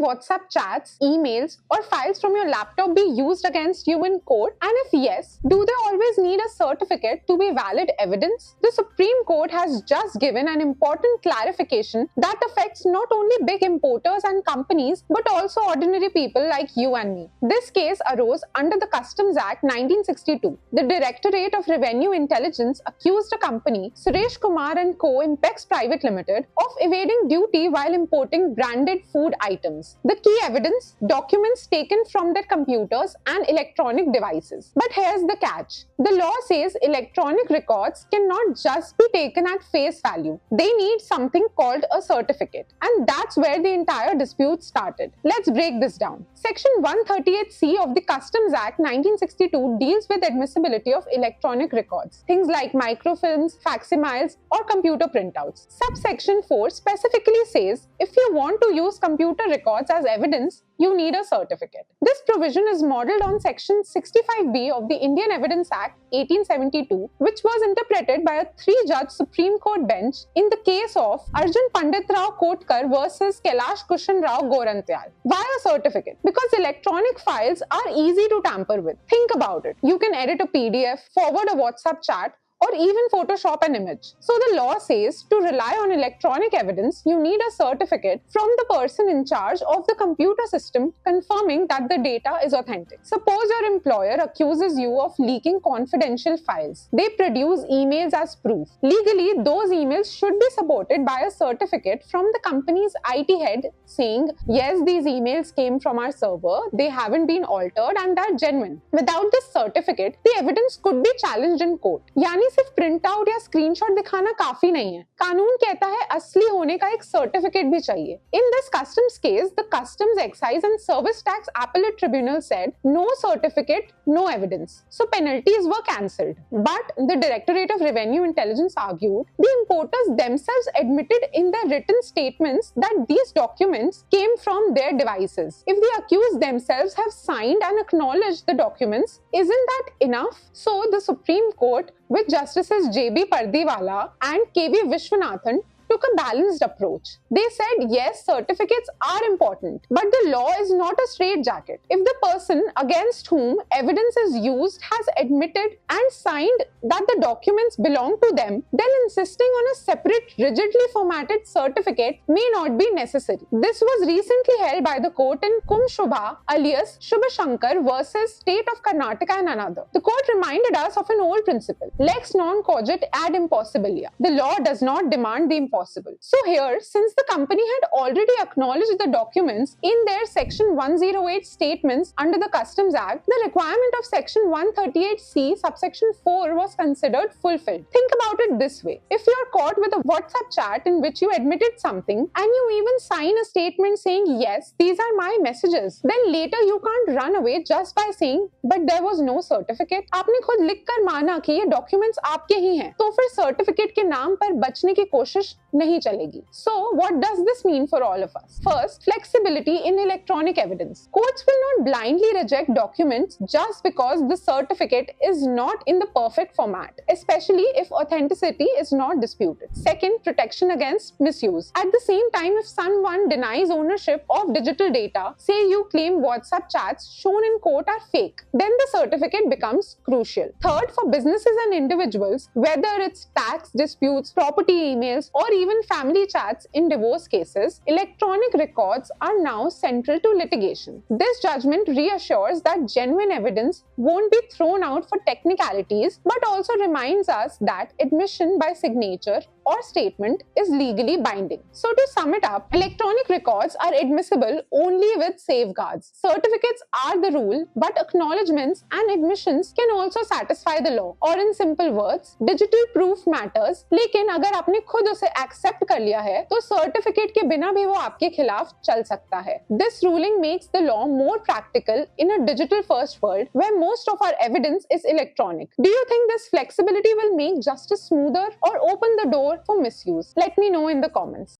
WhatsApp chats, emails, or files from your laptop be used against you in court? And if yes, do they always need a certificate to be valid evidence? The Supreme Court has just given an important clarification that affects not only big importers and companies but also ordinary people like you and me. This case arose under the Customs Act 1962. The Directorate of Revenue Intelligence accused a company, Suresh Kumar and Co. Impex Private Limited, of evading duty while importing branded food items. The key evidence: documents taken from their computers and electronic devices. But here's the catch. The law says electronic records cannot just be taken at face value. They need something called a certificate. And that's where the entire dispute started. Let's break this down. Section 138C of the Customs Act 1962 deals with admissibility of electronic records, things like microfilms, facsimiles, or computer printouts. Subsection 4 specifically says if you want to use computer records as evidence, you need a certificate. This provision is modeled on Section 65B of the Indian Evidence Act 1872, which was interpreted by a 3-judge Supreme Court bench in the case of Arjun Pandit Rao Kotkar versus Kailash Kushan Rao Gorantyal. Why a certificate? Because electronic files are easy to tamper with. Think about it. You can edit a PDF, forward a WhatsApp chat, or even Photoshop an image. So the law says to rely on electronic evidence, you need a certificate from the person in charge of the computer system confirming that the data is authentic. Suppose your employer accuses you of leaking confidential files. They produce emails as proof. Legally, those emails should be supported by a certificate from the company's IT head saying, yes, these emails came from our server, they haven't been altered and they're genuine. Without this certificate, the evidence could be challenged in court. यानी सिर्फ print out या screenshot दिखाना काफी नहीं है. कानून कहता है असली होने का एक सर्टिफिकेट भी चाहिए. In this customs case, the Customs, Excise and Service Tax Appellate Tribunal said no certificate, no evidence. So penalties were cancelled. But the Directorate of Revenue Intelligence argued the importers themselves admitted in their written statements that these documents came from their devices. If the accused themselves have signed and acknowledged the documents, isn't that enough? So the Supreme Court, with Justices J.B. Pardiwala and K.V. Vishwanathan, took a balanced approach. They said, yes, certificates are important, but the law is not a straitjacket. If the person against whom evidence is used has admitted and signed that the documents belong to them, then insisting on a separate, rigidly formatted certificate may not be necessary. This was recently held by the court in Kum Shubha alias Shubha Shankar versus State of Karnataka and another. The court reminded us of an old principle: lex non cogit ad impossibilia. The law does not demand the impossible. So here, since the company had already acknowledged the documents in their Section 108 statements under the Customs Act, the requirement of Section 138C subsection 4 was considered fulfilled. Think about it this way. If you are caught with a WhatsApp chat in which you admitted something and you even sign a statement saying, yes, these are my messages, then later you can't run away just by saying, but there was no certificate. आपने खुद लिखकर माना कि ये documents आपके ही हैं, तो फिर certificate के नाम पर बचने की कोशिश नहीं चलेगी. So what does this mean for all of us? First, flexibility in electronic evidence. Courts will not blindly reject documents just because the certificate is not in the perfect format, especially if authenticity is not disputed. Second, protection against misuse. At the same time, if someone denies ownership of digital data, say you claim WhatsApp chats shown in court are fake, then the certificate becomes crucial. Third, for businesses and individuals, whether it's tax disputes, property emails, or even family chats in divorce cases, electronic records are now central to litigation. This judgment reassures that genuine evidence won't be thrown out for technicalities, but also reminds us that admission by signature or statement is legally binding. So to sum it up, electronic records are admissible only with safeguards. Certificates are the rule, but acknowledgements and admissions can also satisfy the law. Or in simple words, digital proof matters, लेकिन अगर आपने खुद उसे accept कर लिया है, तो certificate के बिना भी वो आपके खिलाफ चल सकता है. This ruling makes the law more practical in a digital-first world where most of our evidence is electronic. Do you think this flexibility will make justice smoother or open the door for misuse? Let me know in the comments.